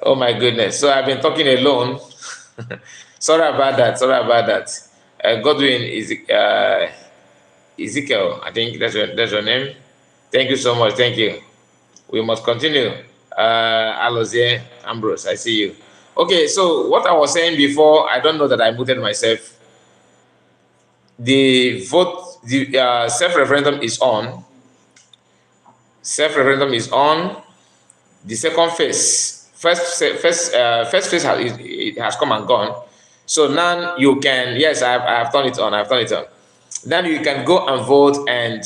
Oh my goodness. So I've been talking alone. Sorry about that. Sorry about that. Godwin is Ezekiel. I think that's your name. Thank you so much. Thank you. We must continue. Alozie Ambrose, I see you. Okay, so what I was saying before, I don't know that I muted myself. The self-referendum is on. Self-referendum is on. The second phase, first phase has come and gone. So now you can, yes, I have turned it on. I've turned it on. Now you can go and vote and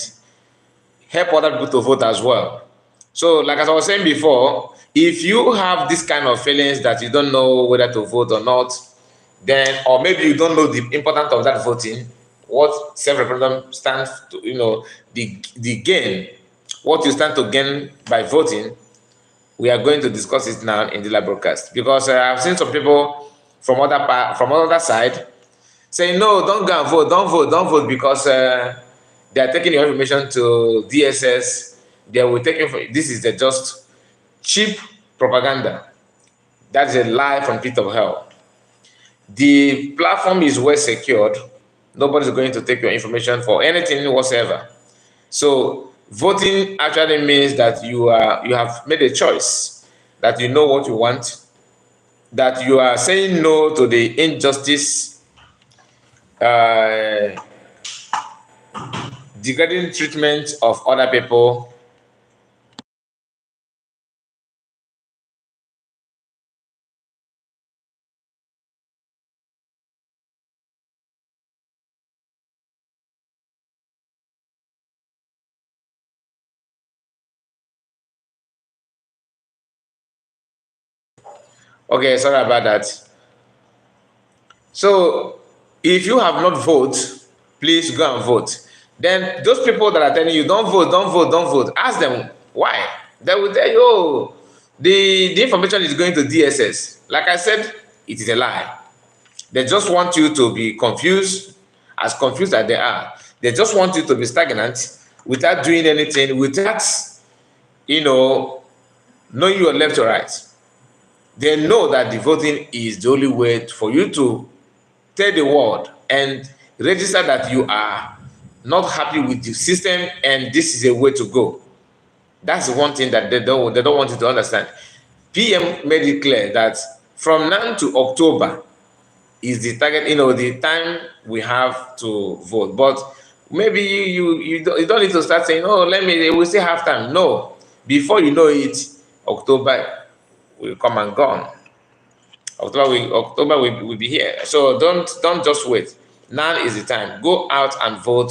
help other people to vote as well. So, like as I was saying before, if you have this kind of feelings that you don't know whether to vote or not, then, or maybe you don't know the importance of that voting, what self-referendum stands to, the gain, what you stand to gain by voting, we are going to discuss it now in the live broadcast, because I've seen some people from other side saying, no, don't go and vote, don't vote, because they are taking your information to DSS. They will take this is just cheap propaganda. That's a lie from pit of hell. The platform is well secured. Nobody's going to take your information for anything whatsoever. So voting actually means that you have made a choice, that you know what you want, that you are saying no to the injustice, degrading treatment of other people. Okay, sorry about that. So if you have not voted, please go and vote. Then those people that are telling you don't vote, don't vote, don't vote, ask them why. They will tell you, oh, the information is going to DSS. Like I said, it is a lie. They just want you to be confused, as confused as they are. They just want you to be stagnant without doing anything, without, knowing your left or right. They know that the voting is the only way for you to tell the world and register that you are not happy with the system and this is a way to go. That's the one thing that they don't want you to understand. PM made it clear that from now to October is the target, the time we have to vote. But maybe you don't need to start saying, oh, we still have time. No, before you know it, October will come and gone. October will be here. So don't just wait. Now is the time. Go out and vote.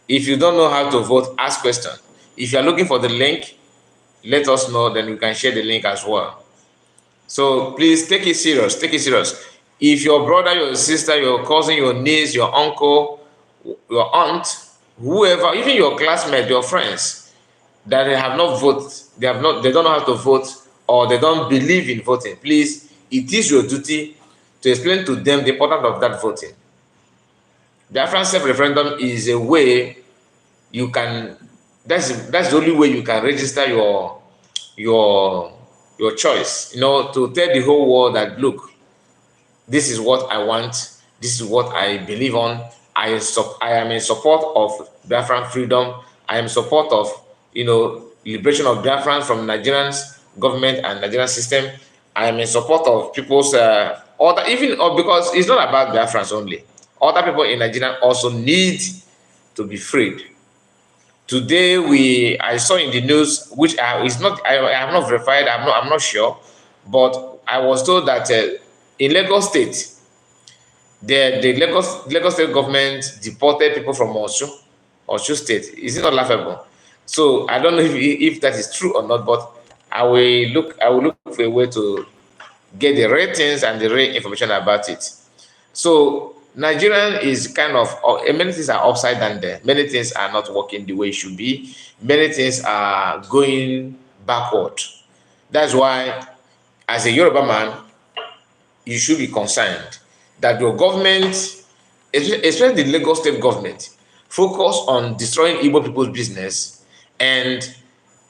If you don't know how to vote, ask question. If you are looking for the link, let us know, then we can share the link as well. So please take it serious. Take it serious. If your brother, your sister, your cousin, your niece, your uncle, your aunt, whoever, even your classmates, your friends, that they have not voted, they don't know how to vote, or they don't believe in voting, please, it is your duty to explain to them the importance of that voting. Biafran self-referendum is a way you can, that's the only way you can register your choice, to tell the whole world that, look, this is what I want, this is what I believe on, I am in support of Biafran freedom, I am in support of, liberation of Biafran from Nigerians government and Nigerian system. I am in support of people's because it's not about Biafrans only. Other people in Nigeria also need to be freed. Today, I saw in the news, which is not, I have not verified, I'm not sure, but I was told that in Lagos State, the Lagos State government deported people from Osun State. Is it not laughable? So I don't know if that is true or not, but I will look for a way to get the ratings and the real information about it. So Nigerian is kind of, many things are upside down there. Many things are not working the way it should be. Many things are going backward. That's why, as a Yoruba man, you should be concerned that your government, especially the Lagos State government, focus on destroying Igbo people's business and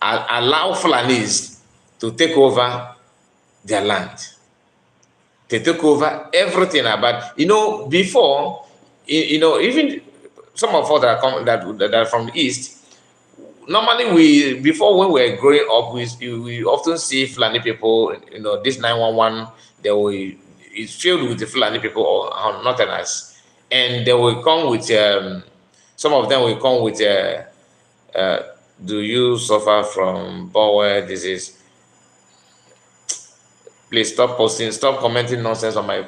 allow Fulanis to take over their land. They took over everything about, before, even some of us that that are from the East, normally before when we were growing up, we often see Fulani people, this 911, they will, it's filled with the Fulani people or Northerners, and they will come with, some of them will come with, uh, do you suffer from bowel disease? Please stop posting, stop commenting nonsense on my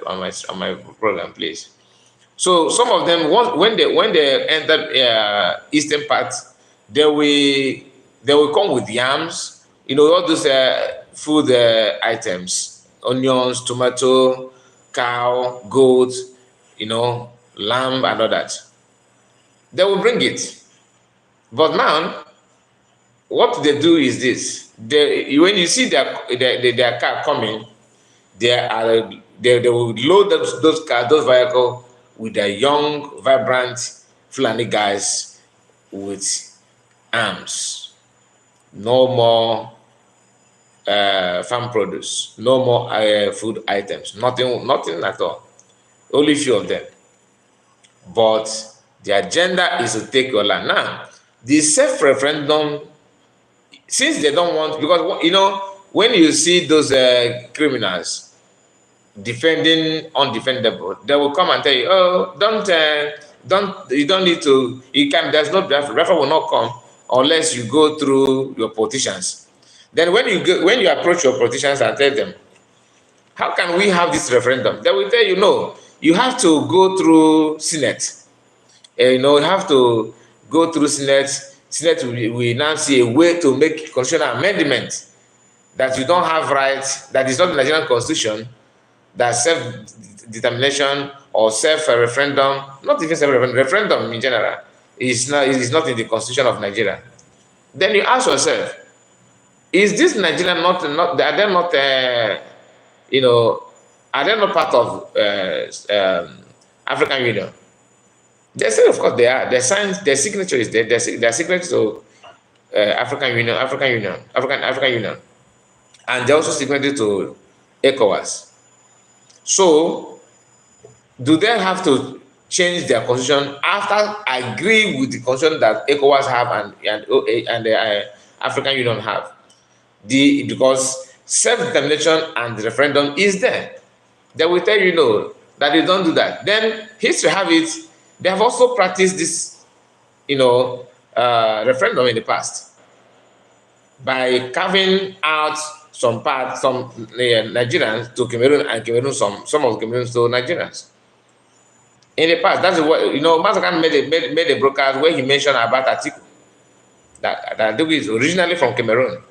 program, please. So some of them, when they enter eastern part, they will come with yams, all those food items, onions, tomato, cow, goat, lamb, and all that. They will bring it. But now, what they do is this: when you see their car coming, they are they will load those cars, those vehicles with the young, vibrant Fulani guys with arms. No more farm produce, no more food items, nothing at all. Only few of them. But the agenda is to take your land. Now, the self-referendum, since they don't want, because when you see those criminals defending undefendable, they will come and tell you, oh, you don't need to, you can, there's no referendum will not come unless you go through your politicians. Then when you approach your politicians and tell them, how can we have this referendum? They will tell you, no, you have to go through Senate. You have to go through Senate. Senate will now see a way to make constitutional amendment that you don't have rights, that is not the Nigerian constitution, that self-determination or self-referendum, not even self-referendum, referendum in general, is not in the constitution of Nigeria. Then you ask yourself, is this Nigeria not are they not are they not part of African Union? They say, of course, they are. Their signature is there. Their signature to African Union, African Union, and they also signatory to ECOWAS. So, do they have to change their constitution after agreeing with the constitution that ECOWAS have and the African Union have? Because self-determination and the referendum is there. They will tell you that they don't do that. Then history have it. They have also practiced this, referendum in the past by carving out some Nigerians to Cameroon, and Cameroon some of Cameroons to Nigerians. In the past, that's what Masakan made a broadcast where he mentioned about Atiku. That Atiku is originally from Cameroon.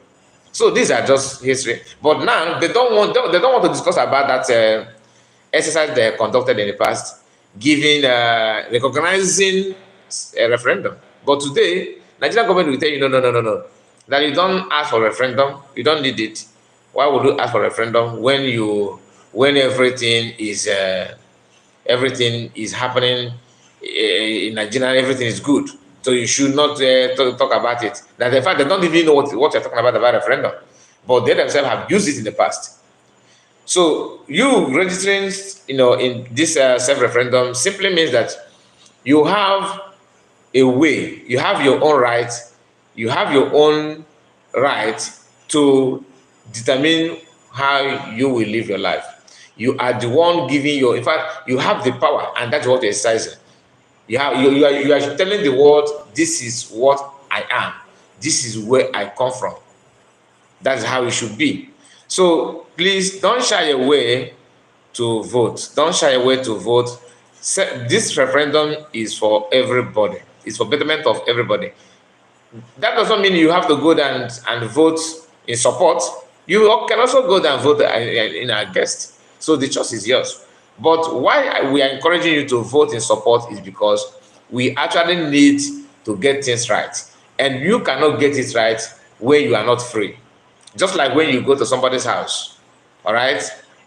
So these are just history. But now they don't want to discuss about that exercise they conducted in the past, recognizing a referendum. But today, Nigerian government will tell you, no, that you don't ask for referendum, you don't need it. Why would you ask for referendum when everything is happening in Nigeria, everything is good? So you should not talk about it. That in fact they don't even know what you're talking about referendum, but they themselves have used it in the past. So you registering, in this self-referendum simply means that you have a way, you have your own right, to determine how you will live your life. You are the one giving in fact, you have the power, and that's what you're exercising. You are telling the world, this is what I am. This is where I come from. That's how it should be. So please don't shy away to vote. Don't shy away to vote. This referendum is for everybody. It's for betterment of everybody. That doesn't mean you have to go down and vote in support. You can also go down and vote in against. So the choice is yours. But why we are encouraging you to vote in support is because we actually need to get things right. And you cannot get it right when you are not free. Just like when you go to somebody's house, all right?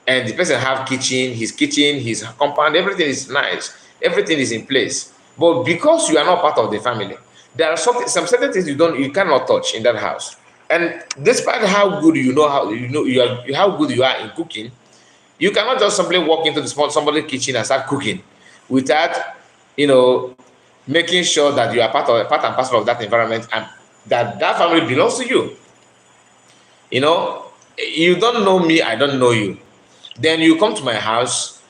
And the person have his kitchen, his compound, everything is nice. Everything is in place. But because you are not part of the family, there are some certain things you cannot touch in that house. And despite how good how good you are in cooking, you cannot just simply walk into somebody's kitchen and start cooking without, you know, making sure that you are part and parcel of that environment and that family belongs to you. You know, you don't know me, I don't know you. Then you come to my house.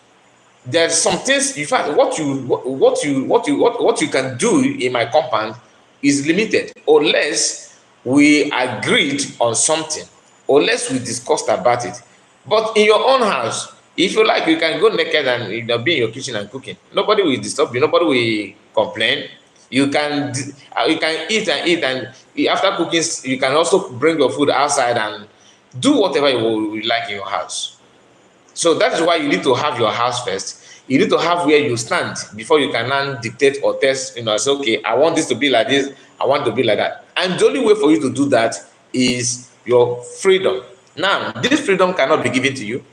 There's some things. In fact, what you can do in my compound is limited, unless we agreed on something, unless we discussed about it. But in your own house, if you like, you can go naked and, be in your kitchen and cooking. Nobody will disturb you. Nobody will complain. You can eat and eat, and after cooking, you can also bring your food outside and do whatever you like in your house. So that is why you need to have your house first. You need to have where you stand before you can then dictate or test, say, okay, I want this to be like this, I want it to be like that. And the only way for you to do that is your freedom. Now, this freedom cannot be given to you.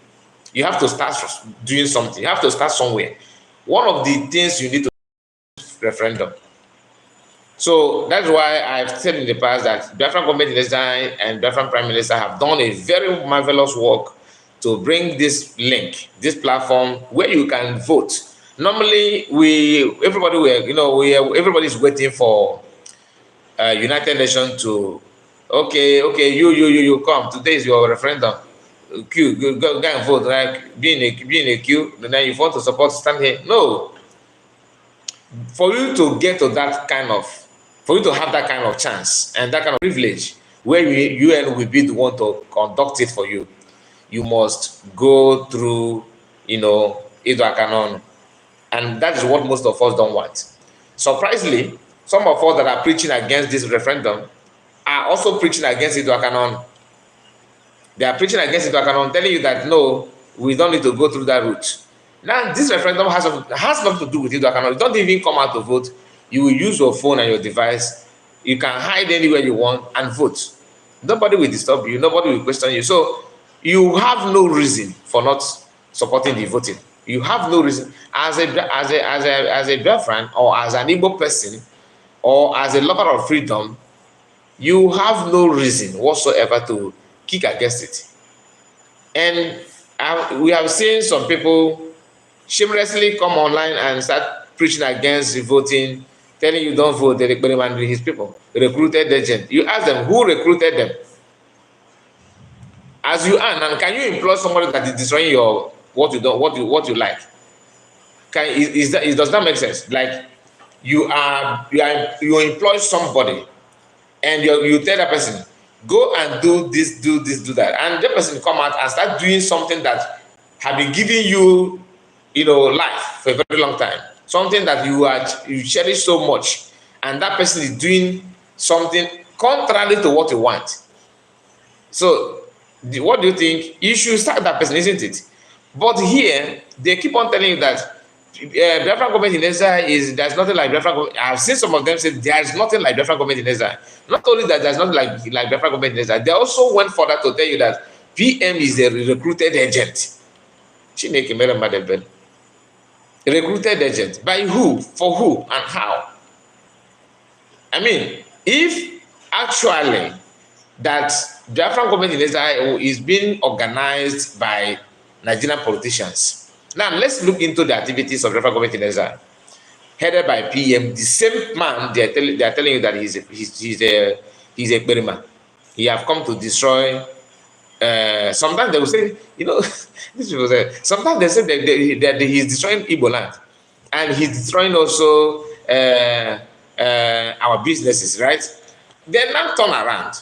You have to start doing something. You have to start somewhere. One of the things you need to do is referendum. So that's why I've said in the past that Biafran government in exile and Biafran Prime Minister have done a very marvelous work to bring this link, this platform where you can vote. Normally, everybody's waiting for United Nations to, okay, you come. Today is your referendum. Queue, go and vote. Like be in a queue. Then you want to support, stand here. No, for you to get to that for you to have that kind of chance and that kind of privilege, where UN will be the one to conduct it for you, you must go through, Ido Canon. And that is what most of us don't want. Surprisingly, some of us that are preaching against this referendum are also preaching against Ido Canon. They are preaching against Ido Canon, telling you that, no, we don't need to go through that route. Now, this referendum has nothing to do with Ido Canon. You don't even come out to vote. You will use your phone and your device. You can hide anywhere you want and vote. Nobody will disturb you. Nobody will question you. So you have no reason for not supporting the voting. You have no reason. As a Biafran, or as an Igbo person, or as a lover of freedom, you have no reason whatsoever to kick against it. And we have seen some people shamelessly come online and start preaching against the voting, telling you don't vote. The experiment with his people, recruited agent. You ask them who recruited them. As you are, and can you employ somebody that is destroying what you like? Does that make sense? Like you employ somebody, and you tell that person, go and do this, do that, and the person come out and start doing something that have been giving you, life for a very long time, something that you cherish so much, and that person is doing something contrary to what you want. So, what do you think? You should start that person, isn't it? But here, they keep on telling you that Biafran government in exile there's nothing like Biafran government. I've seen some of them say there's nothing like Biafran government in exile. Not only that, there's nothing like Biafran government in exile. They also went further to tell you that PM is a recruited agent. Chineke mere mmadụ ebere. Recruited agent by who, for who, and how? I mean, if actually that Biafran government in exile is being organized by Nigerian politicians. Now, let's look into the activities of Biafran government in exile, headed by PM, the same man they are telling you that he's a Berima. He have come to destroy. Sometimes they will say, these people say, sometimes they say that he's destroying Igbo land, and he's destroying also our businesses, right? Then now turn around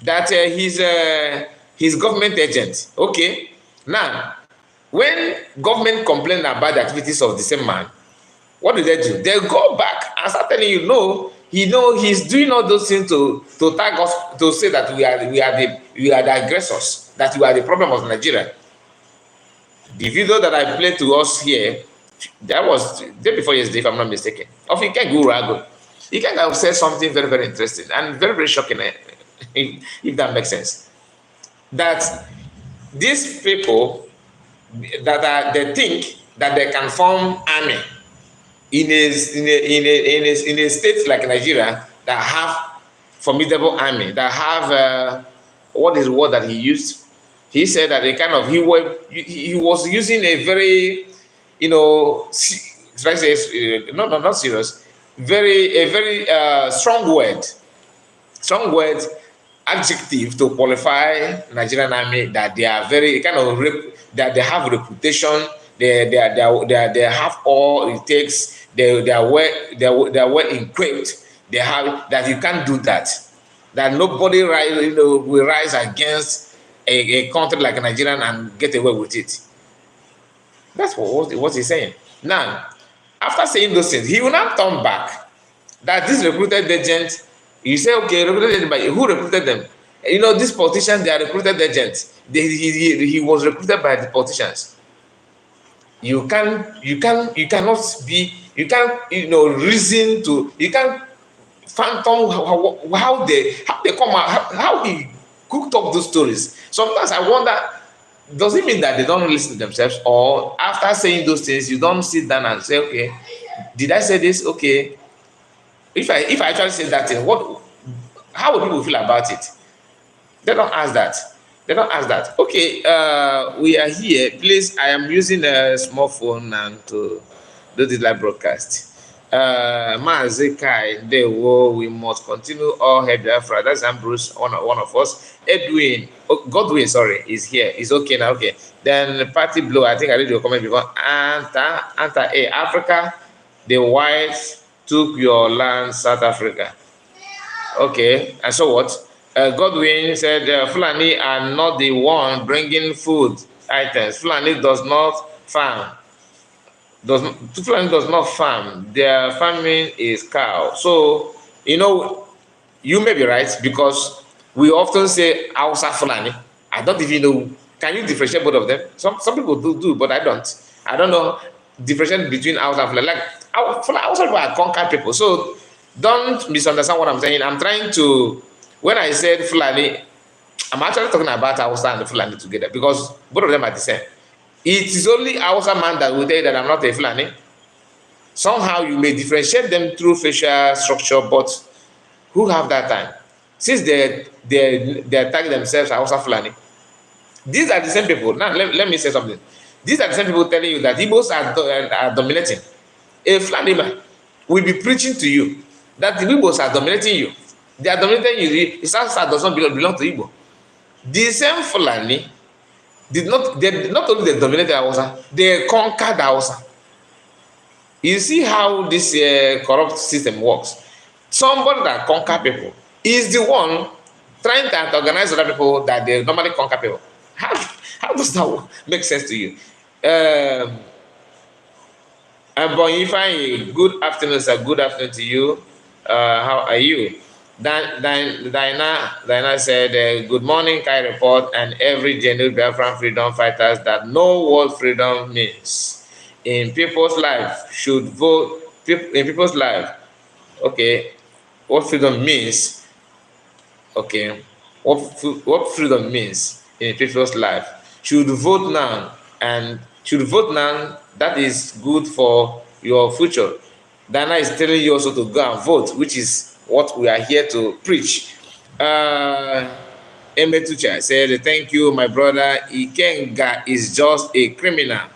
that he's government agent. Okay, now when government complain about the activities of the same man, what do? They go back and start telling you, no, he's doing all those things to tag us, to say that we are the aggressors, that we are the problem of Nigeria. The video that I played to us here, that was day before yesterday, if I'm not mistaken, of Ike Gurago. Ike have said something very, very interesting and very, very shocking, if that makes sense. That these people they think that they can form army in a state like Nigeria that have formidable army that have what is the word that he used? He said that he was using a very, should I say, not serious, very strong word adjective to qualify Nigerian army, that they are very that they have reputation, they have all it takes, they are well equipped, they have that you can't do that, that nobody will rise against a country like Nigeria and get away with it. That's what he's saying. Now, after saying those things, he will not turn back. That this recruited agent, you say, okay, recruited agent, but who recruited them? These politicians, they are recruited agents. He was recruited by the politicians. You can't reason to, you can't phantom how they come out, how he cooked up those stories. Sometimes I wonder, does it mean that they don't listen to themselves, or after saying those things, you don't sit down and say, okay, did I say this? Okay, if I actually say that thing, how will people feel about it? They don't ask that. They don't ask that. Okay, we are here. Please, I am using a small phone and to do this live broadcast. Mazekai, we must continue all head Biafra. That's Ambrose, one of us. Edwin, Godwin, sorry, is here. Is okay now. Okay. Then Party Blow, I think I read your comment before. Anta A, Africa, the whites took your land, South Africa. Okay, and so what? Godwin said, Fulani are not the one bringing food items. Fulani does not farm. Fulani does not farm. Their farming is cow. So, you may be right, because we often say Hausa Fulani. I don't even know. Can you differentiate both of them? Some people do, but I don't. I don't know differentiate between Hausa and Fulani. Like, Hausa people are conquered people. So, don't misunderstand what I'm saying. I'm trying to, when I said Fulani, I'm actually talking about Hausa and Fulani together, because both of them are the same. It is only Hausa man that will tell you that I'm not a Fulani. Somehow you may differentiate them through facial structure, but who have that time? Since they tag themselves Hausa Fulani, these are the same people. Now let me say something. These are the same people telling you that Igbos are dominating. A Fulani man will be preaching to you that the Igbos are dominating you. They are dominating you. The South does not belong to Igbo. The same Fulani they not only they dominated Hausa, they conquered Hausa. You see how this corrupt system works. Somebody that conquer people is the one trying to organize other people that they normally conquer people. How does that make sense to you? But if good afternoon, sir. Good afternoon to you. How are you? Diana said, good morning, Kai report, and every genuine Biafran freedom fighters that know what freedom means. In people's life should vote, in people's life, okay, what freedom means, okay, what freedom means in people's life, should vote now, that is good for your future. Diana is telling you also to go and vote, which is what we are here to preach. Emetucha said, thank you, my brother. Ikenga is just a criminal.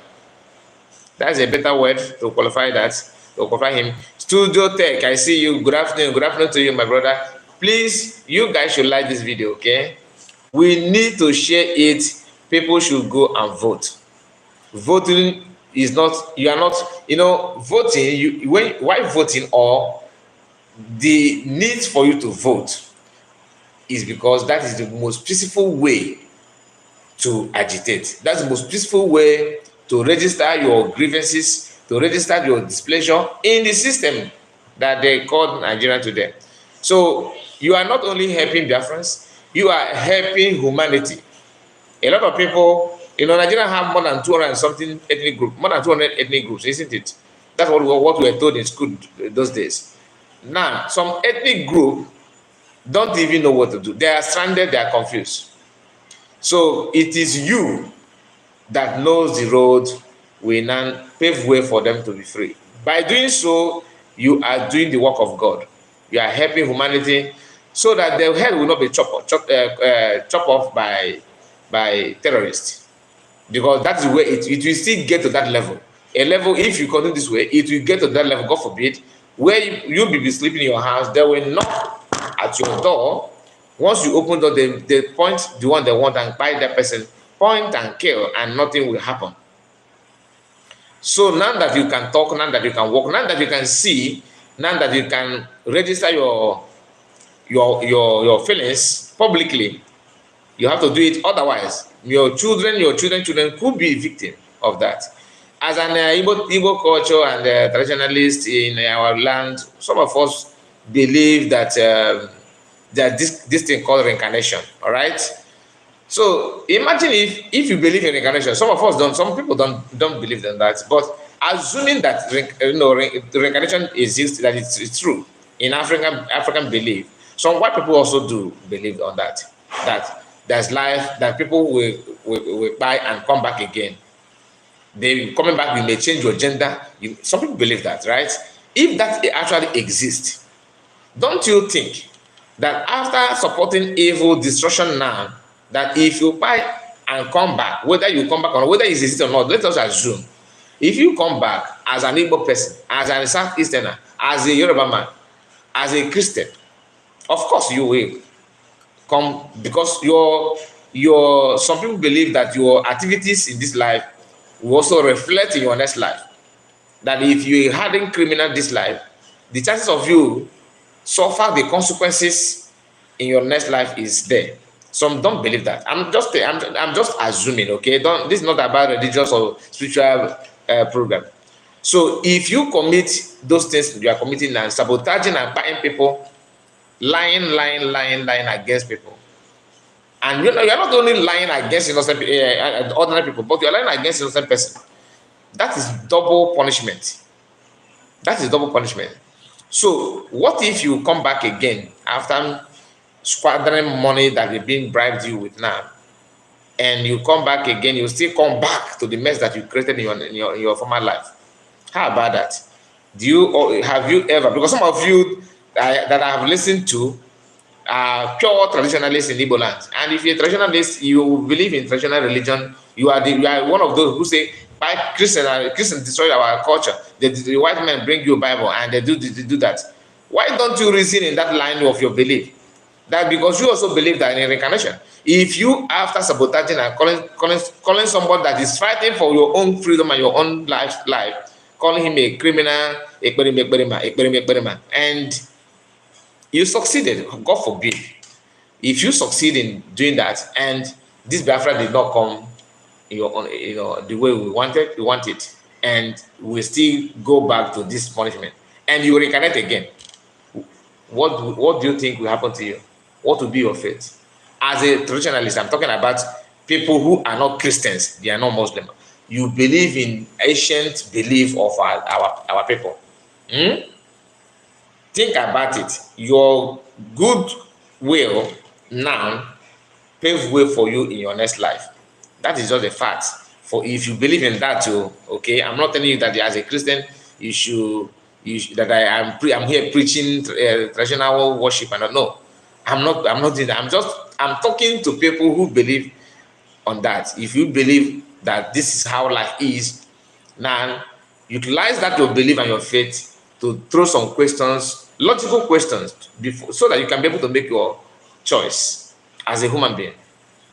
That's a better word to qualify that, to qualify him. Studio Tech, I see you. Good afternoon. Good afternoon to you, my brother. Please, you guys should like this video, okay? We need to share it. People should go and vote. Voting is not, you are not, voting, why voting, or the need for you to vote is because that is the most peaceful way to agitate. That's the most peaceful way to register your grievances, to register your displeasure in the system that they call Nigeria today. So you are not only helping Biafrans, you are helping humanity. A lot of people, Nigeria have more than 200 and something ethnic groups, more than 200 ethnic groups, isn't it? That's what we were told in school those days. Now, some ethnic group don't even know what to do. They are stranded, they are confused. So it is you that knows the road, will now pave way for them to be free. By doing so, you are doing the work of God. You are helping humanity. so that their head will not be chopped off by terrorists. Because that is where it will still get to that level. A level, if you continue this way, it will get to that level, God forbid, where you'll be sleeping in your house, they will knock at your door. Once you open the door, they point the one they want and buy that person, point and kill, and nothing will happen. So now that you can talk, now that you can walk, now that you can see, now that you can register your feelings publicly, you have to do it. Otherwise, your children could be victim of that. As an Igbo culture and traditionalist in our land, some of us believe that this thing called reincarnation. All right. So imagine if you believe in reincarnation. Some of us don't. Some people don't believe in that. But assuming that reincarnation exists, that it's true in African belief. Some white people also do believe on that. That there's life, that people will die and come back again. They coming back, you may change your gender. Some people believe that, right? If that actually exists, don't you think that after supporting evil destruction now, that if you buy and come back, whether you come back or whether it exists or not, let us assume, if you come back as an Igbo person, as a Southeasterner, as a Yoruba man, as a Christian, of course you will come, because your some people believe that your activities in this life will also reflect in your next life. That if you harden criminal this life, the chances of you suffer the consequences in your next life is there. Some don't believe that. I'm just assuming, okay? This is not about religious or spiritual program. So if you commit those things you are committing and sabotaging and buying people, lying against people, and you're not only lying against innocent ordinary people, but you're lying against innocent person. That is double punishment. That is double punishment. So what if you come back again after squandering money that they've been bribed you with now, and you come back again, you still come back to the mess that you created in your former life? How about that? Have you ever, because some of you that I have listened to are pure traditionalists in Igbo land, and if you're a traditionalist, you believe in traditional religion, you are one of those who say, by Christians destroy our culture, the white men bring you a Bible and they do that. Why don't you reason in that line of your belief? That because you also believe that in reincarnation, if you, after sabotaging and calling somebody that is fighting for your own freedom and your own life, calling him a criminal, and you succeeded, God forbid, if you succeed in doing that, and this Biafra did not come in your own, the way we want it, and we still go back to this punishment, and you reincarnate again, what do you think will happen to you? What will be your fate? As a traditionalist, I'm talking about people who are not Christians, they are not Muslim. You believe in ancient belief of our people. Think about it. Your good will now pave way for you in your next life. That is just a fact. For if you believe in that too, okay, I'm not telling you that as a Christian you should that I'm here preaching traditional worship. And no, I'm not doing that. I'm talking to people who believe on that. If you believe that this is how life is, now utilize that your belief and your faith to throw some questions, logical questions, so that you can be able to make your choice as a human being.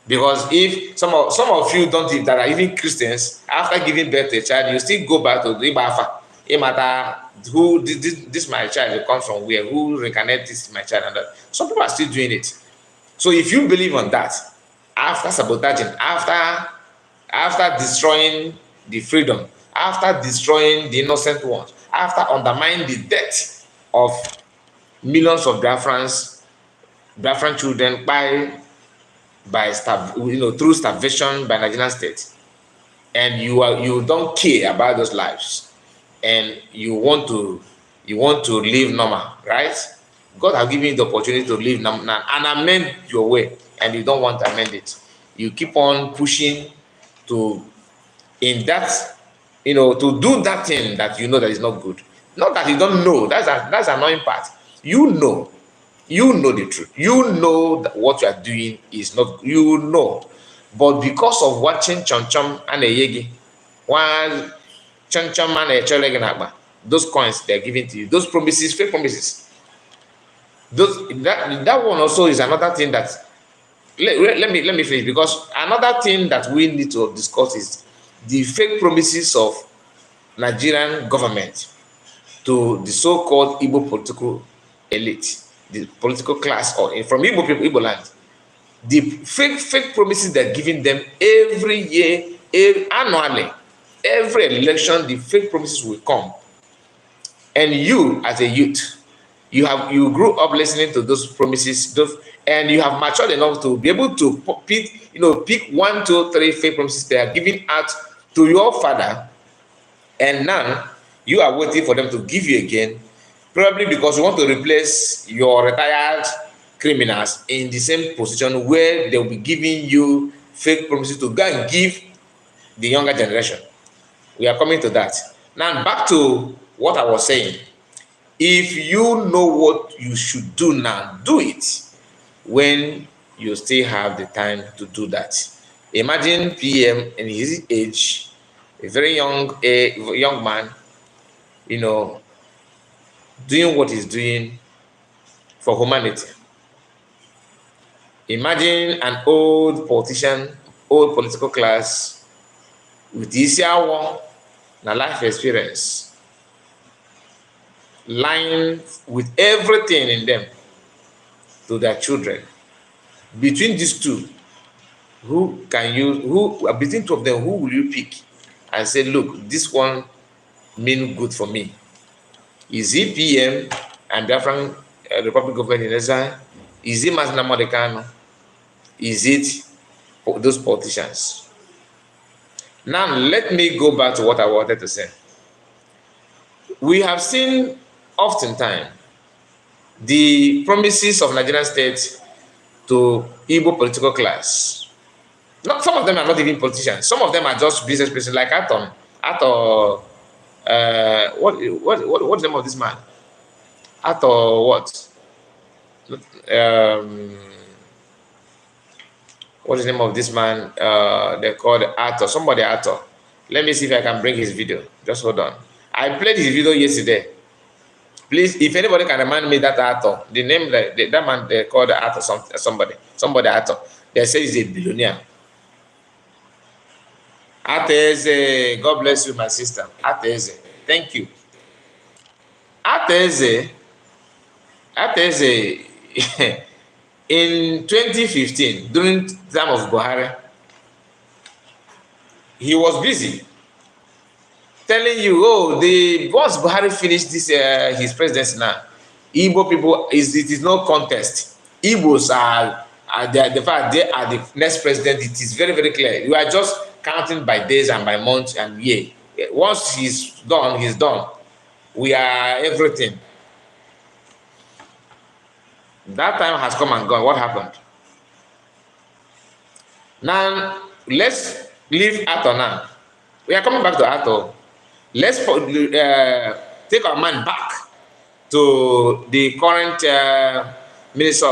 Because if some of you don't, that are even Christians, after giving birth to a child, you still go back to the Biafra. It matter who this my child comes from, where, who reincarnated this my child, and that. Some people are still doing it. So if you believe on that, after sabotaging, after destroying the freedom, after destroying the innocent ones, after undermining the death of millions of Biafran children through starvation by Nigerian state, and you don't care about those lives, and you want to live normal, right? God has given you the opportunity to live normal and amend your way, and you don't want to amend it. You keep on pushing to do that thing that you know that is not good. Not that you don't know. That's an annoying part. You know You know the truth. You know that what you are doing is not, you know. But because of watching chom chom and a yegi, one chom chom and a choleganaba, those coins they're giving to you, those promises, fake promises. That one also is another thing that let me finish, because another thing that we need to discuss is the fake promises of Nigerian government to the so-called Igbo political elite, the political class, or from Igbo people, Igbo land. The fake promises they're giving them every year, annually, every election, the fake promises will come. And you, as a youth, you grew up listening to those promises, and you have matured enough to be able to pick one, two, three fake promises they are giving out to your father, and now you are waiting for them to give you again, probably because you want to replace your retired criminals in the same position where they will be giving you fake promises to go and give the younger generation. We are coming to that. Now, back to what I was saying. If you know what you should do now, do it when you still have the time to do that. Imagine PM in his age, a very young man, doing what he's doing for humanity. Imagine an old politician, old political class with this hour, na life experience, lying with everything in them to their children. Between these two, between two of them, who will you pick and say, look, this one mean good for me? Is he PM and Biafran Republic government in exile? Is it Mazina Modekano? Is it those politicians? Now, let me go back to what I wanted to say. We have seen oftentimes the promises of Nigerian state to Igbo political class. Not some of them are not even politicians. Some of them are just business persons, like Atom. What's the name of this man? Ato what? What is the name of this man? They called Ato. Somebody Ato. Let me see if I can bring his video. Just hold on. I played his video yesterday. Please, if anybody can remind me that Ato, the name that man they called Ato, somebody Ato. They say he's a billionaire. Ateze, God bless you, my sister. Ateze, thank you. Ateze, in 2015, during the time of Buhari, he was busy telling you, once Buhari finished this his presidency now, Igbo people, it is no contest. Igbos are the fact they are the next president. It is very, very clear. You are just counting by days and by months and year. Once he's done, he's done. We are everything. That time has come and gone. What happened? Now, let's leave Ato now. We are coming back to Ato. Let's take our mind back to the current Minister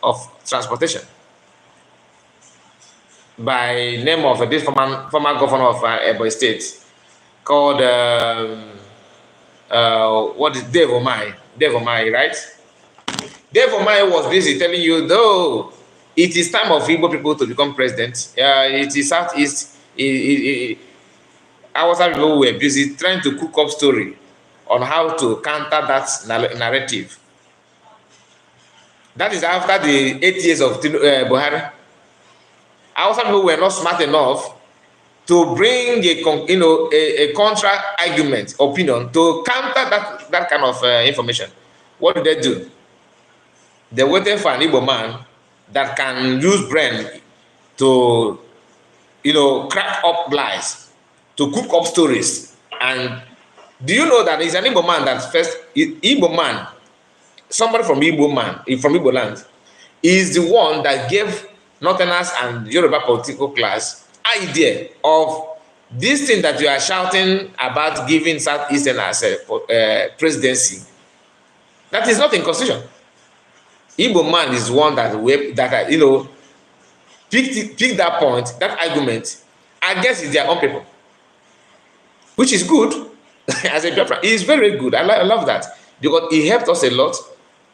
of Transportation, by name of this former governor of Ebonyi State, called what is Dave Omai? Dave Omai, right? Dave Omai was busy telling you, though it is time of Igbo people to become president. It is Southeast. Our people were busy trying to cook up story on how to counter that narrative. That is after the 8 years of Buhari. Our people were not smart enough to bring a contra argument, opinion, to counter that kind of information. What did they do? They waited for an Igbo man that can use brain to, crack up lies, to cook up stories. And do you know that he's an Igbo man Igbo man, somebody from Igbo land, is the one that gave Northerners and Yoruba political class idea of this thing that you are shouting about giving Southeastern as a presidency. That is not in constitution. Igbo man is one that picked that point, that argument against their own people, which is good. As a Biafran, he is very good. I love that because he helped us a lot.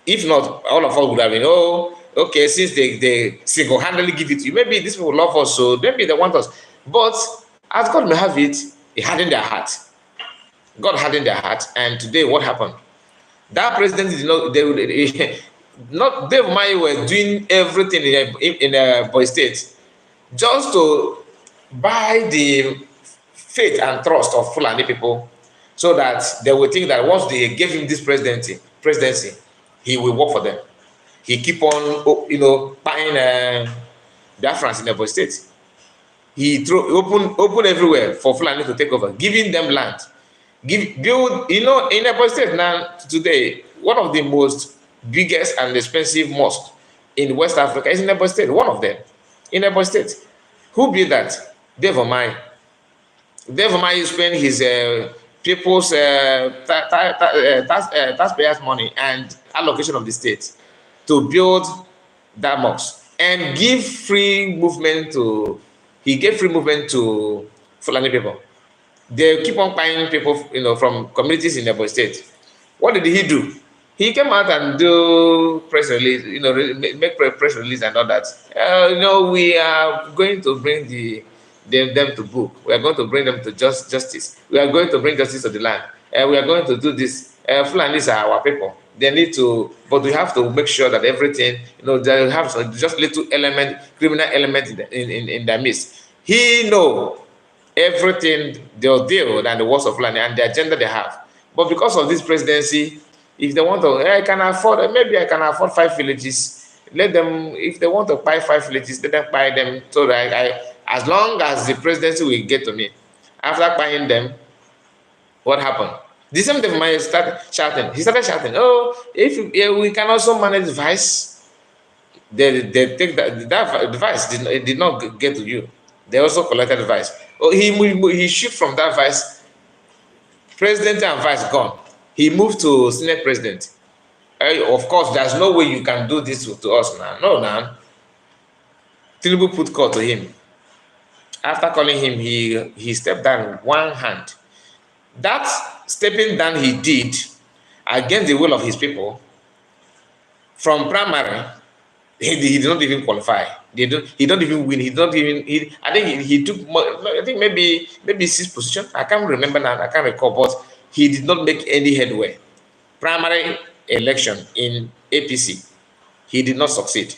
If not, all of us would have been, oh, okay, since they single-handedly give it to you, maybe these people love us, so maybe they want us. But as God may have it, He hardened their heart. God hardened their heart, and today what happened? That president did not. Not Dave Mai were doing everything in a boy state just to buy the faith and trust of Fulani people, so that they will think that once they gave him this presidency, he will work for them. He keep on, buying Biafrans in Ebonyi State. He open everywhere for Fulani to take over, giving them land, build. In Ebonyi State now today, one of the most biggest and expensive mosques in West Africa is in Ebonyi State. One of them in Ebonyi State. Who built that? Dave Omai. Dave Omai spent his people's taxpayers' money and allocation of the state to build that mosque and give free movement to. He gave free movement to Fulani people. They keep on buying people, from communities in Ebonyi State. What did he do? He came out and do press release, make press release and all that. We are going to bring them to book. We are going to bring them to justice. We are going to bring justice to the land. We are going to do this. Fulanis are our people. They need to, but we have to make sure that everything, they have just little criminal element in their midst. He know everything they'll deal and the words of Fulani and the agenda they have. But because of this presidency, if they want to, maybe I can afford 5 villages. Let them, if they want to buy 5 villages, let them buy them. So that as long as the presidency will get to me, after buying them, what happened? The same thing, he started shouting. Oh, if we can also manage vice, they take the vice did not get to you. They also collected the vice. Oh, he shift from that vice. President and vice gone. He moved to Senate president. Of course, there's no way you can do this to us now. No, now. Tinubu put call to him. After calling him, he stepped down one hand. That stepping down he did against the will of his people. From primary, he did not even qualify. He don't even win. I think he took. I think maybe 6th position. I can't remember now. I can't recall. But he did not make any headway. Primary election in APC, he did not succeed.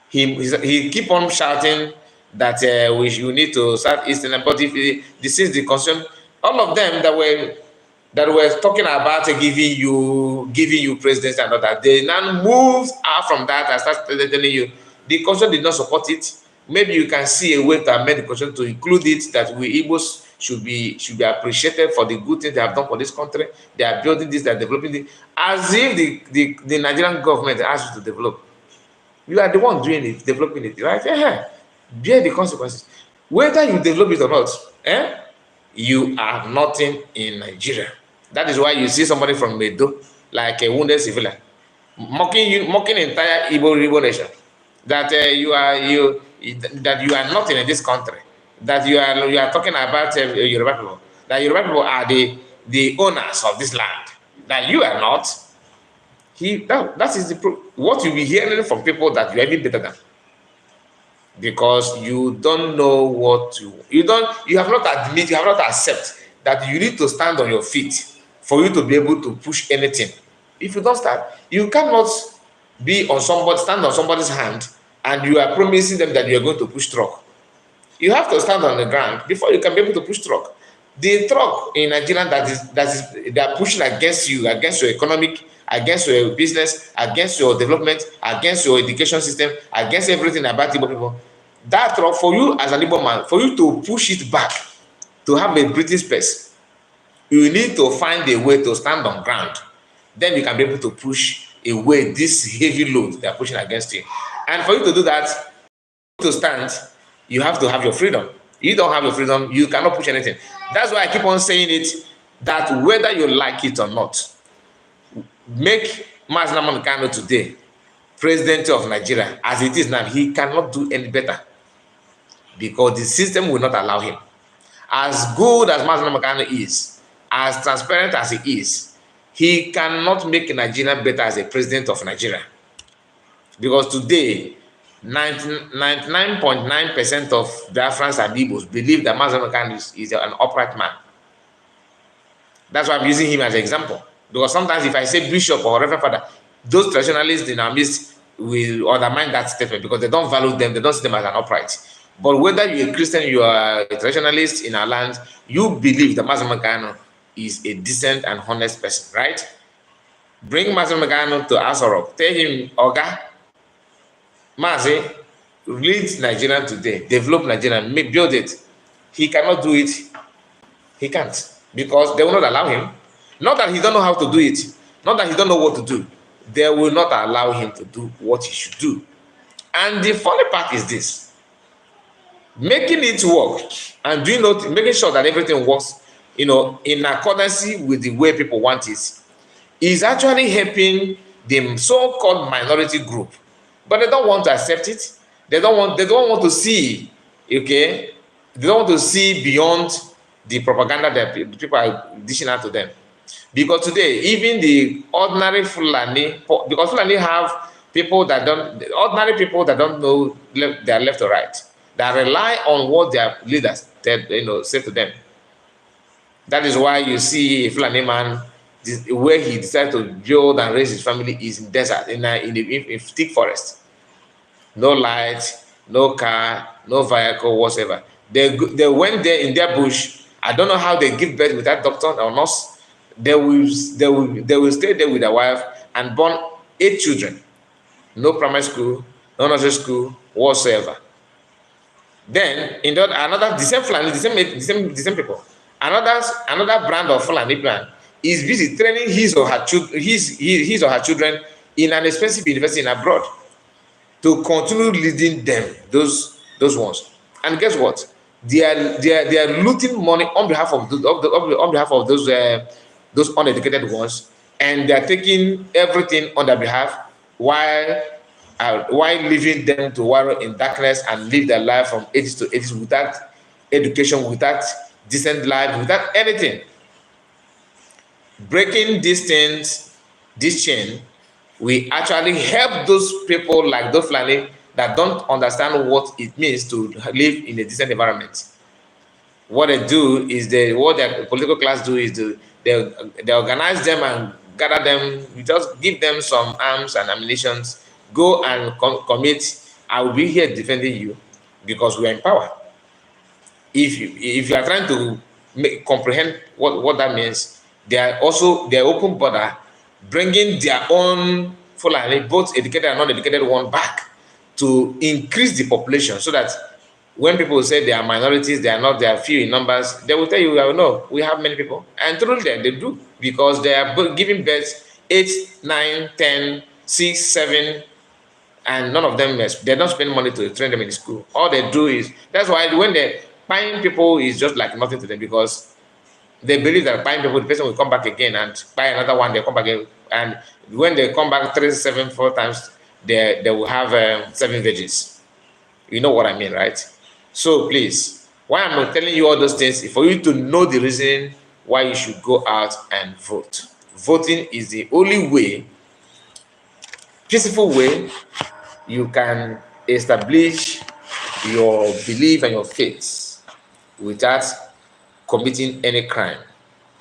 He keep on shouting that you need to start Eastern. But since the constitution, all of them that were talking about giving you presidency and all that, they now moved out from that and started telling you the constitution did not support it. Maybe you can see a way to amend the constitution to include it that we Igbos should be appreciated for the good things they have done for this country. They are building this, they are developing it, as if the Nigerian government asked you to develop. You are the one doing it, developing it, right? Bear the consequences. Whether you develop it or not, you are nothing in Nigeria. That is why you see somebody from Medo, like a wounded civilian, mocking entire Igbo nation, that you are nothing in this country, that you are talking about Yoruba people, that Yoruba people are the owners of this land, that you are not. That is what you'll be hearing from people that you are even better than, because you don't know what you have not accept that you need to stand on your feet for you to be able to push anything. If you don't start, you cannot stand on somebody's hand and you are promising them that you are going to push truck. You have to stand on the ground before you can be able to push truck. The truck in Nigeria they are pushing against you, against your economic, against your business, against your development, against your education system, against everything about Igbo people. That truck, for you as an Igbo man, for you to push it back, to have a breathing space, you need to find a way to stand on ground. Then you can be able to push away this heavy load they are pushing against you. And for you to do that, to stand, you have to have your freedom. You don't have your freedom, you cannot push anything. That's why I keep on saying it, that whether you like it or not, make Mazi Nnamdi Kanu today president of Nigeria as it is now, he cannot do any better because the system will not allow him. As good as Mazi Makano is, as transparent as he is, he cannot make Nigeria better as a president of Nigeria. Because today, 99.9% of Biafrans and Igbos believe that Mazi Makano is an upright man. That's why I'm using him as an example. Because sometimes if I say bishop or reverend father, those traditionalists in our midst will undermine that statement because they don't value them, they don't see them as an upright. But whether you're a Christian, you are a traditionalist in our land, you believe that Mazi Makano is a decent and honest person, right? Bring Mazi Makano to Asorok. Tell him, Oga, Mazi, lead Nigeria today, develop Nigeria, build it. He cannot do it. He can't. Because they will not allow him. Not that he don't know how to do it. Not that he don't know what to do. They will not allow him to do what he should do. And the funny part is this. Making it work and making sure that everything works, in accordance with the way people want it, is actually helping the so-called minority group. But they don't want to accept it. They don't want to see, okay? They don't want to see beyond the propaganda that people are dishing out to them. Because today, even the ordinary Fulani, because Fulani have ordinary people that don't know their left or right, that rely on what their leaders say to them. That is why you see a Fulani man, where he decided to build and raise his family is in desert, in a thick forest. No light, no car, no vehicle whatsoever. They went there in their bush. I don't know how they give birth without doctor or nurse. They will stay there with their wife and born 8 children. No primary school, no nursery school whatsoever. Then the same Fulani, the same people, another brand of Fulani plan is busy training his or her children in an expensive university in abroad to continue leading them, those ones. And guess what? They are looting money on behalf of those uneducated ones, and they are taking everything on their behalf while leaving them to wallow in darkness and live their life from ages to ages without education, without decent life, without anything. Breaking these things, this chain, we actually help those people like those Fulani that don't understand what it means to live in a decent environment. What they do is what their political class do is they organize them and gather them. We just give them some arms and ammunition. Go and commit. I will be here defending you because we are in power. If you are trying to comprehend what that means, they are open border, bringing their own Fulani, both educated and non-educated one, back to increase the population, so that when people say they are minorities, they are few in numbers, they will tell you, no, we have many people. And truly they do, because they are giving birth 8, 9, 10, 6, 7, and none of them, they don't spend money to train them in school. All they do is, that's why when they buying people is just like nothing to them, because they believe that buying people, the person will come back again and buy another one, they come back again. And when they come back 3, 7, 4 times, they will have 7 veggies. You know what I mean, right? So please, why I'm not telling you all those things is for you to know the reason why you should go out and vote. Voting is the only way, peaceful way, you can establish your belief and your faith without committing any crime.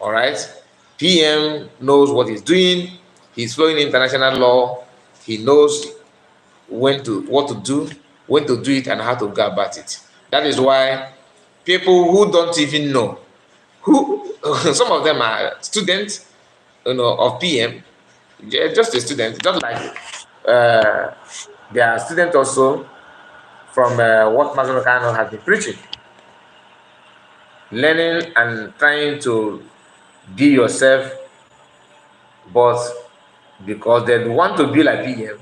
All right? PM knows what he's doing. He's following international law. He knows what to do, when to do it, and how to go about it. That is why people who don't even know, some of them are students, of PM, just a student, just like they are students also from what Mazi Makano has been preaching, learning and trying to be yourself, but because they want to be like PM,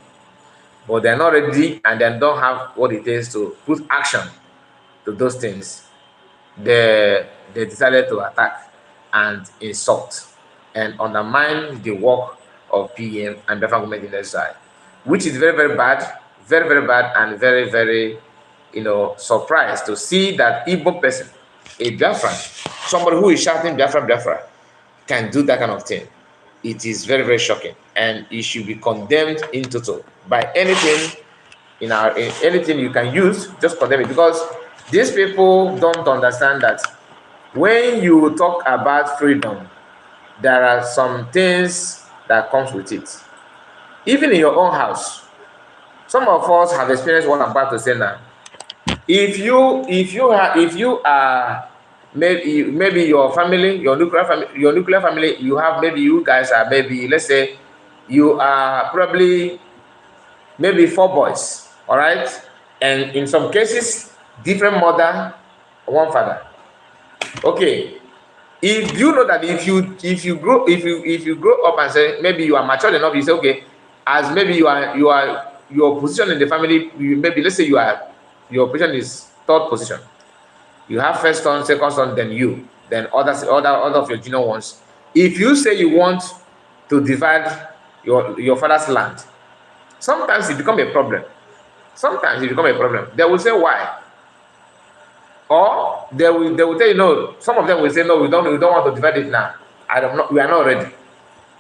but they're not ready and they don't have what it takes to put action to those things, they decided to attack and insult and undermine the work of PM and Biafran government in exile. which is very, very bad, and very, very, surprised to see that Igbo person, a Biafran, somebody who is shouting Biafra, Biafra, can do that kind of thing. It is very, very shocking, and it should be condemned in total by anything in anything you can use. Just condemn it, because these people don't understand that when you talk about freedom, there are some things that comes with it. Even in your own house, some of us have experienced what I'm about to say now. If you are maybe your family, your nuclear family, you have, maybe you guys are, maybe let's say you are probably maybe 4 boys, all right, and in some cases different mother, one father. Okay, if you know that if you grow up and say, maybe you are mature enough, you say, okay, as maybe you are your position in the family, maybe let's say your position is third position. You have first son, second son, then you, then other of your junior ones. If you say you want to divide your father's land, sometimes it become a problem. Sometimes it become a problem. They will say why, or they will tell you no. Some of them will say no, we don't want to divide it now. I don't know, we are not ready.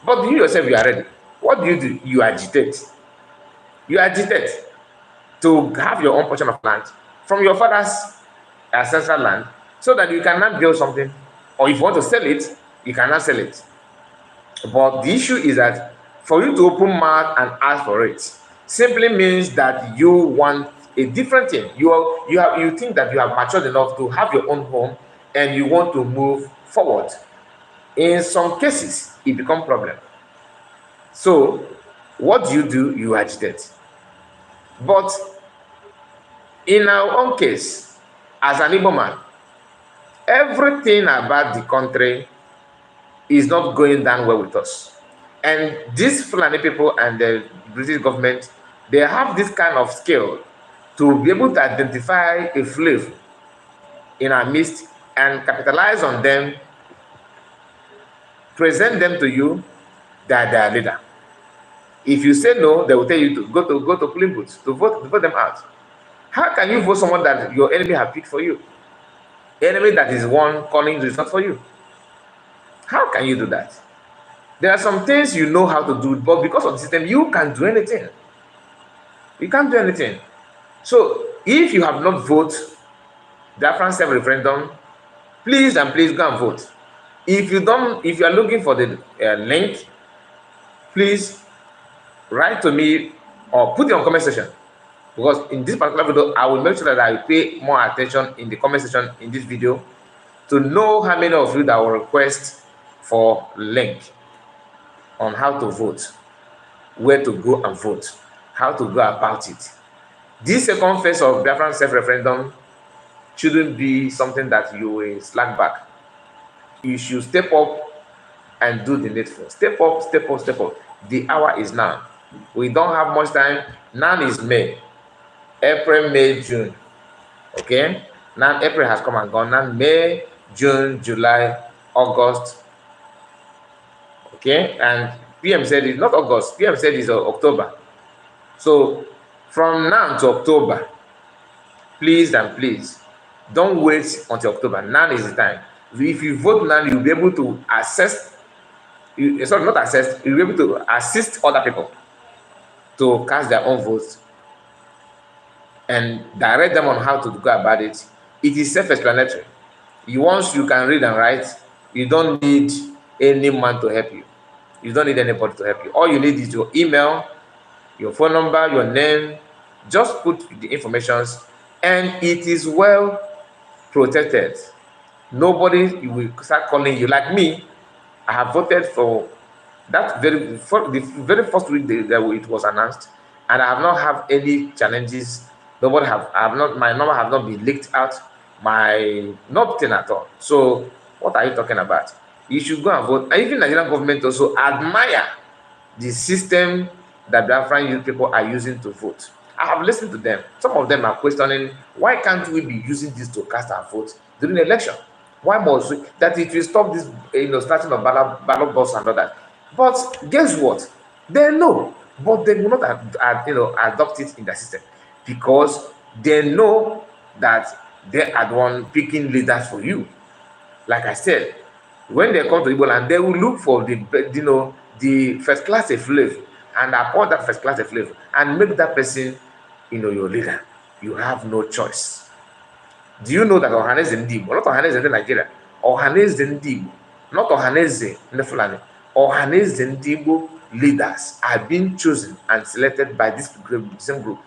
But you yourself, you are ready. What do? You agitate. You agitate to have your own portion of land from your father's ancestral land, so that you cannot build something, or if you want to sell it, you cannot sell it. But the issue is that for you to open mouth and ask for it simply means that you want a different thing. You think that you have matured enough to have your own home, and you want to move forward. In some cases, it becomes problem. So what do? You agitate. But in our own case, as an Igbo man, everything about the country is not going down well with us. And these Fulani people and the British government, they have this kind of skill to be able to identify a flavor in our midst and capitalize on them, present them to you that they are leader. If you say no, they will tell you to go to polling booths to vote them out. How can you vote someone that your enemy have picked for you? Enemy that is one calling is not for you. How can you do that? There are some things you know how to do, but because of the system, you can't do anything. You can't do anything. So if you have not voted Biafran self-referendum, please and please go and vote. If you are looking for the link, please write to me or put it on comment section, because in this particular video, I will make sure that I pay more attention in the comment section in this video to know how many of you that will request for link on how to vote, where to go and vote, how to go about it. This second phase of Biafran self-referendum shouldn't be something that you will slack back. You should step up and do the needful. Step up, step up, step up. The hour is now. We don't have much time. Now is May. April, May, June. Okay? Now April has come and gone. Now May, June, July, August. Okay? And PM said it's not August. PM said it's October. So from now to October, please and please, don't wait until October. Now is the time. If you vote now, you'll be able to assist, not assist, you'll be able to assist other people to cast their own votes and direct them on how to go about it. It is self-explanatory. Once you can read and write, you don't need any man to help you. You don't need anybody to help you. All you need is your email, your phone number, your name. Just put the informations, and it is well protected. Nobody will start calling you. Like me, I have voted for that the very first week that it was announced, and I have not had any challenges. My number have not been leaked out. Nothing at all. So what are you talking about? You should go and vote. And even Nigerian government also admire the system that Biafran youth people are using to vote. I have listened to them. Some of them are questioning, why can't we be using this to cast our vote during the election? Why must we? That it will stop this, starting of ballot box and all that. But guess what? They know. but they will not adopt it in the system because they know that they are the one picking leaders for you. Like I said, when they come to Igbo land, they will look for the first class slave and appoint that first class slave and make that person your leader. You have no choice. Do you know that Ohaneze ndị Igbo, not Ohaneze ndị Nigeria, Ohaneze ndị Igbo, not Ohaneze ndị Fulani, Ohaneze ndị Igbo leaders are being chosen and selected by this same group?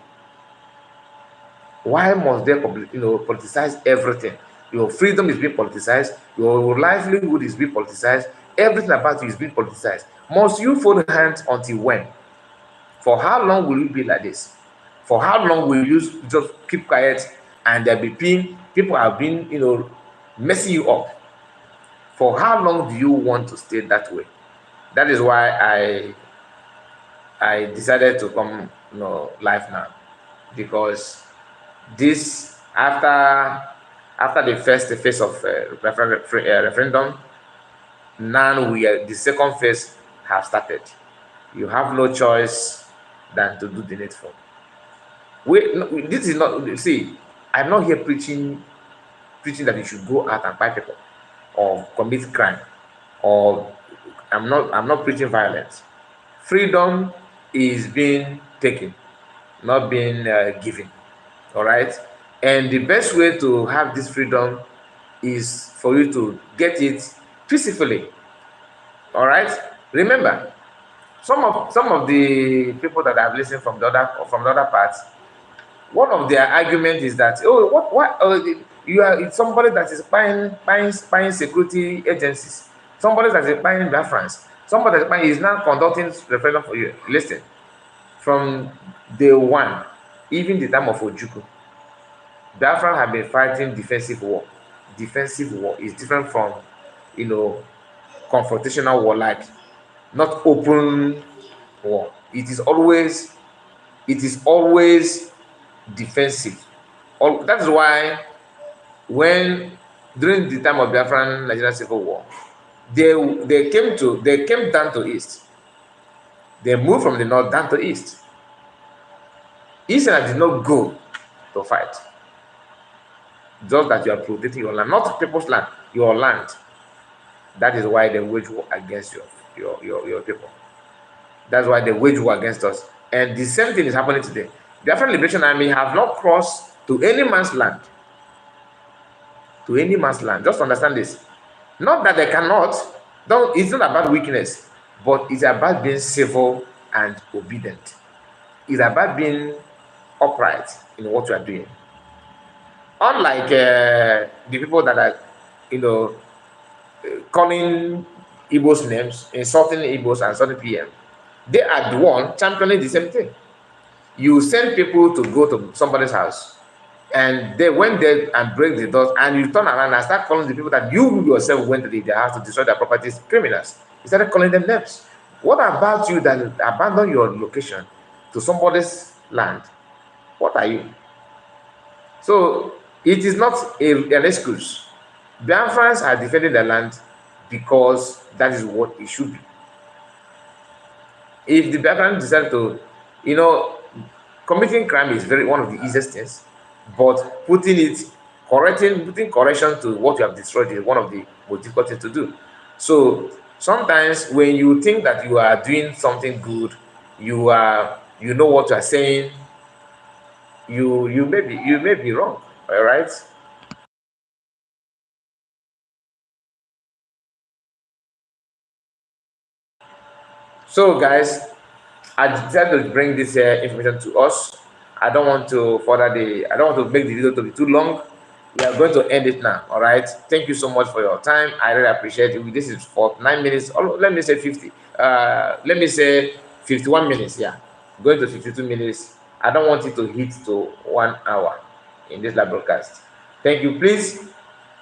Why must they politicize everything? Your freedom is being politicized, your livelihood is being politicized, everything about you is being politicized. Must you fold hands until when? For how long will you be like this? For how long will you just keep quiet and there be people have been messing you up? For how long do you want to stay that way? That is why I decided to come live now, because this after the first phase of referendum, now the second phase have started. You have no choice than to do the needful. This is not, see, I'm not here preaching that you should go out and fight people or commit crime, or I'm not preaching violence. Freedom is being taken, not being given. All right, and the best way to have this freedom is for you to get it peacefully. All right, remember, some of the people that I've listened from the other parts, one of their argument is that, oh, what you are somebody that is buying security agencies, somebody that is buying Biafrans, somebody that is now conducting referendum for you. Listen, from day one, even the time of Ojukwu, Biafran have been fighting defensive war. Defensive war is different from confrontational war, like not open war. It is always defensive. That is why when during the time of Biafran Nigerian Civil War, they came down to east. They moved from the north down to east. Easterners did not go to fight. Just that you are protecting your land, not people's land, your land. That is why they wage war against your people. That's why they wage war against us. And the same thing is happening today. The Biafran Liberation Army have not crossed to any man's land. To any man's land. Just understand this. Not that they cannot. It's not about weakness, but it's about being civil and obedient. It's about being upright in what you are doing. Unlike the people that are, calling Igbos names, insulting Igbos and insulting PM, they are the one championing the same thing. You send people to go to somebody's house, and they went there and break the doors, and you turn around and start calling the people that you yourself went to their house to destroy their properties criminals. You started calling them names. What about you that abandon your location to somebody's land? What are you? So it is not an excuse. Biafrans are defending their land because that is what it should be. If the Biafrans decide to, committing crime is one of the easiest things, but putting correction to what you have destroyed is one of the most difficult things to do. So sometimes when you think that you are doing something good, you know what you are saying, you may be wrong. All right. So guys, I decided to bring this information to us. I don't want to make the video to be too long. We are going to end it now. All right. Thank you so much for your time. I really appreciate it. This is for 9 minutes. Let me say 50. Let me say 51 minutes. Yeah, going to 52 minutes. I don't want it to hit to 1 hour in this live broadcast. Thank you. Please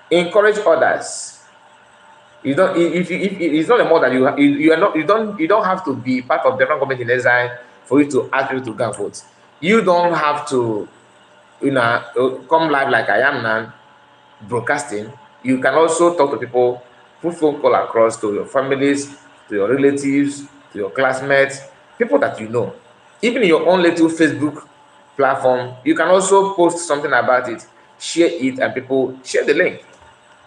encourage others. You don't. If it's not a more that you don't have to be part of the government in exile for you to ask people to go and vote. You don't have to, come live like I am now, broadcasting. You can also talk to people, put phone call across to your families, to your relatives, to your classmates, people that you know, even in your own little Facebook platform, you can also post something about it, share it, and people share the link.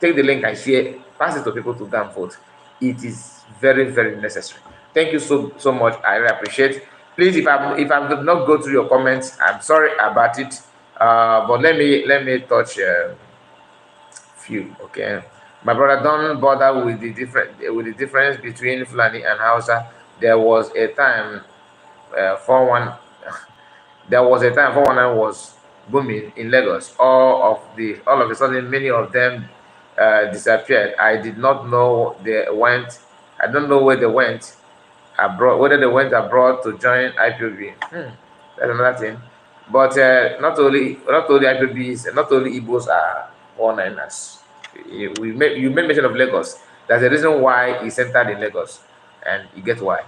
Take the link and share, pass it to people to go and vote. It is very, very necessary. Thank you so much. I really appreciate. Please, if I did not go through your comments, I'm sorry about it. But let me touch few. Okay, my brother, don't bother with the difference between Fulani and Hausa. There was a time, 4-1 there was a time 419 was booming in Lagos. All of a sudden, many of them disappeared. I did not know they went. I don't know where they went abroad. Whether they went abroad to join IPOB. That's another thing. But not only IPOBs, not only Igbos are 419ers. You made mention of Lagos. There's a reason why he centered in Lagos, and you get why.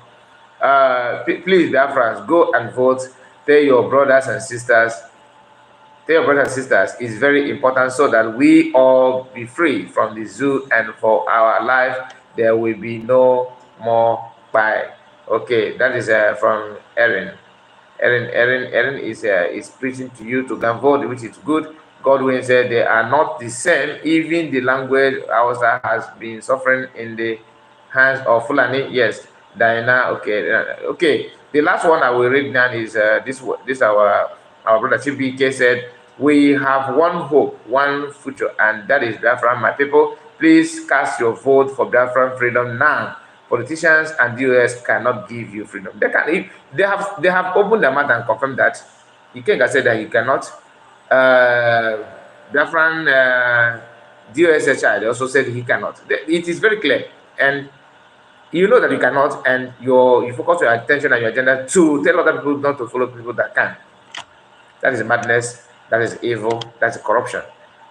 Please, Biafrans, go and vote. Tell your brothers and sisters. Tell your brothers and sisters is very important so that we all be free from the zoo, and for our life there will be no more pie. Okay, that is from Erin. Erin is preaching to you to go and vote, which is good. Godwin said they are not the same. Even the language Hausa has been suffering in the hands of Fulani. Yes, Diana. Okay, okay. The last one I will read now is this our brother Chibike said, we have one hope, one future, and that is Biafran. My people, please cast your vote for Biafran freedom now. Politicians and the US cannot give you freedom. They have opened their mouth and confirmed that. You can't say that you cannot. Biafran DOS child also said he cannot. It is very clear, and you know that you cannot, and you focus your attention and your agenda to tell other people not to follow people that can. That is madness. That is evil. That's corruption.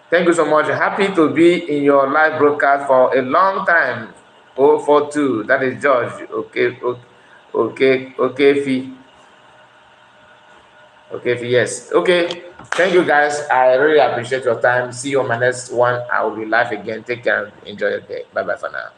Thank you so much. Happy to be in your live broadcast for a long time. 042. That is George. Okay, Fee. Okay, Fee. Yes. Okay. Thank you, guys. I really appreciate your time. See you on my next one. I will be live again. Take care and enjoy your day. Bye bye for now.